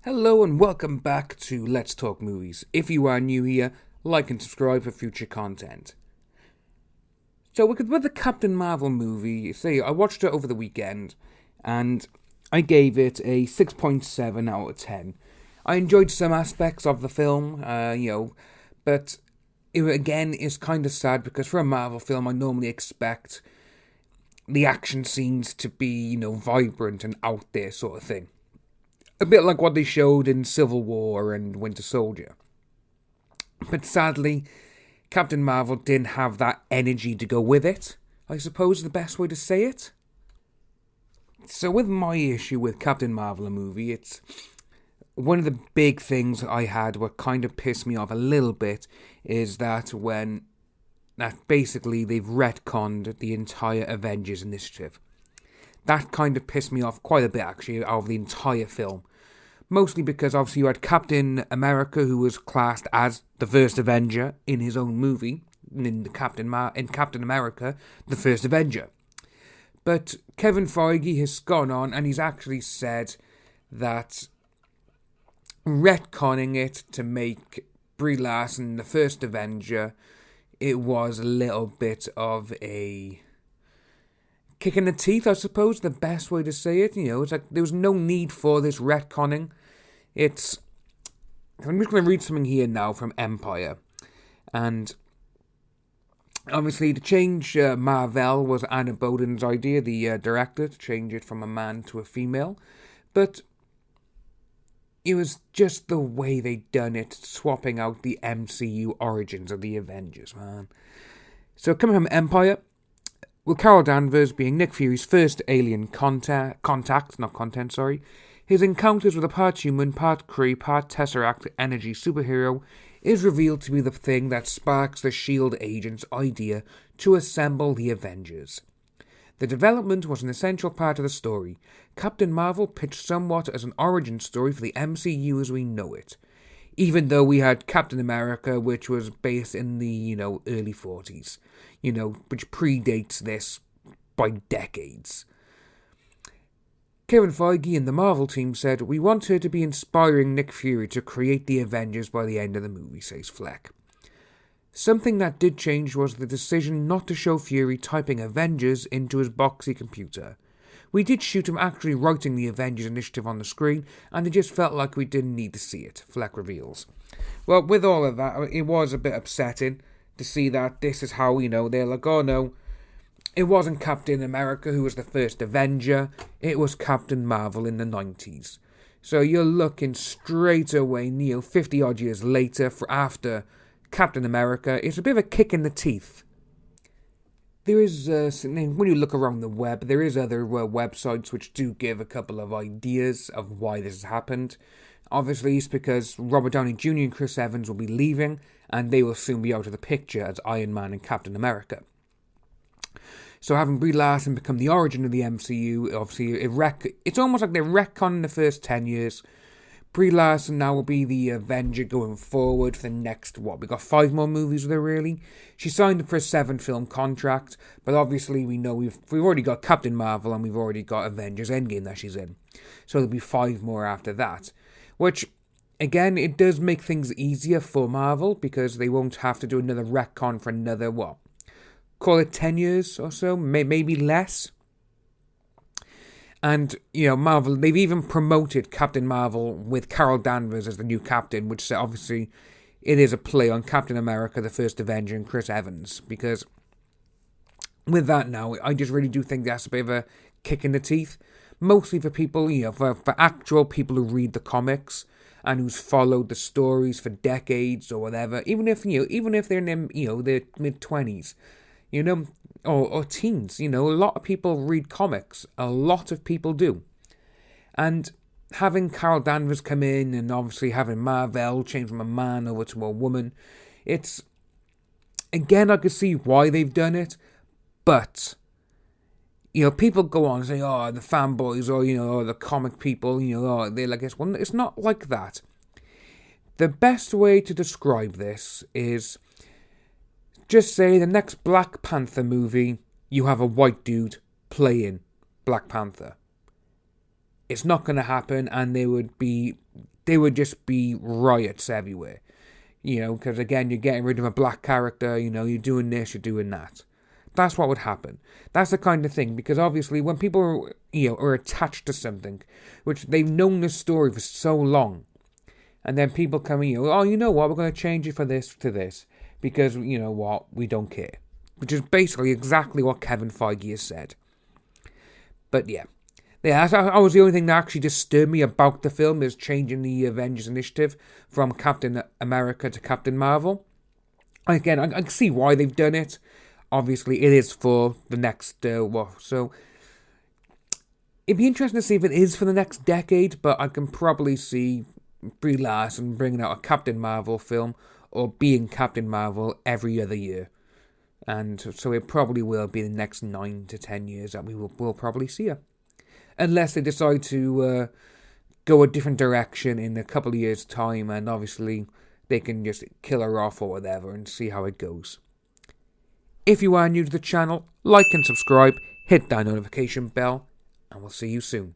Hello and welcome back to Let's Talk Movies. If you are new here, like and subscribe for future content. So with the Captain Marvel movie, I watched it over the weekend and I gave it a 6.7 out of 10. I enjoyed some aspects of the film, but it again is kind of sad because for a Marvel film I normally expect the action scenes to be, vibrant and out there sort of thing. A bit like what they showed in Civil War and Winter Soldier. But sadly, Captain Marvel didn't have that energy to go with it, I suppose is the best way to say it. So with my issue with Captain Marvel, a movie, it's one of the big things I had what kind of pissed me off a little bit is that basically they've retconned the entire Avengers initiative. That kind of pissed me off quite a bit, actually, out of the entire film. Mostly because, obviously, you had Captain America, who was classed as the first Avenger in his own movie, in Captain America, the first Avenger. But Kevin Feige has gone on, and he's actually said that retconning it to make Brie Larson the first Avenger, it was a little bit of a kick in the teeth, I suppose, the best way to say it. It's like there was no need for this retconning. I'm just going to read something here now from Empire. And obviously, to change Marvel was Anna Boden's idea, the director, to change it from a man to a female. But it was just the way they'd done it, swapping out the MCU origins of the Avengers, man. So, coming from Empire, with Carol Danvers being Nick Fury's first alien his encounters with a part human, part Kree, part Tesseract energy superhero is revealed to be the thing that sparks the S.H.I.E.L.D. agent's idea to assemble the Avengers. The development was an essential part of the story. Captain Marvel pitched somewhat as an origin story for the MCU as we know it, even though we had Captain America, which was based in the, early 40s. Which predates this by decades. Kevin Feige and the Marvel team said, "We want her to be inspiring Nick Fury to create the Avengers by the end of the movie," says Fleck. Something that did change was the decision not to show Fury typing Avengers into his boxy computer. We did shoot him actually writing the Avengers initiative on the screen, and it just felt like we didn't need to see it, Fleck reveals. Well, with all of that, it was a bit upsetting to see that this is how, they're like, oh no, it wasn't Captain America who was the first Avenger, it was Captain Marvel in the 90s. So you're looking straight away, 50 odd years later, after Captain America. It's a bit of a kick in the teeth. There is, when you look around the web, there is other websites which do give a couple of ideas of why this has happened. Obviously, it's because Robert Downey Jr. and Chris Evans will be leaving, and they will soon be out of the picture as Iron Man and Captain America. So having Brie Larson become the origin of the MCU, obviously, it's almost like they're retconning the first 10 years. Brie Larson now will be the Avenger going forward for the next, we got 5 more movies with her, really? She signed up for a 7-film contract, but obviously we know we've already got Captain Marvel and we've already got Avengers Endgame that she's in. So there'll be 5 more after that. Which, again, it does make things easier for Marvel because they won't have to do another retcon for another, call it 10 years or so, maybe less. And, Marvel, they've even promoted Captain Marvel with Carol Danvers as the new captain, which obviously it is a play on Captain America, the first Avenger, and Chris Evans. Because with that now, I just really do think that's a bit of a kick in the teeth. Mostly for people, for actual people who read the comics and who's followed the stories for decades or whatever. Even if they're in their mid-20s, or teens, a lot of people read comics. A lot of people do. And having Carol Danvers come in and obviously having Marvel change from a man over to a woman, it's, again, I could see why they've done it, but people go on and say, oh, the fanboys or the comic people, they're like this. Well, it's not like that. The best way to describe this is just say the next Black Panther movie, you have a white dude playing Black Panther. It's not going to happen, and there would be there would just be riots everywhere. Because again, you're getting rid of a black character, you're doing this, you're doing that. That's what would happen. That's the kind of thing, because obviously when people are attached to something, which they've known the story for so long, and then people come in, oh, you know what, we're going to change it for this to this, because, we don't care. Which is basically exactly what Kevin Feige has said. But yeah, that was the only thing that actually disturbed me about the film, is changing the Avengers initiative from Captain America to Captain Marvel. Again, I can see why they've done it. Obviously, it is for the next, so it'd be interesting to see if it is for the next decade, but I can probably see Brie Larson bringing out a Captain Marvel film, or being Captain Marvel every other year. And so it probably will be the next 9 to 10 years that we'll probably see her. Unless they decide to go a different direction in a couple of years' time, and obviously they can just kill her off or whatever and see how it goes. If you are new to the channel, like and subscribe, hit that notification bell, and we'll see you soon.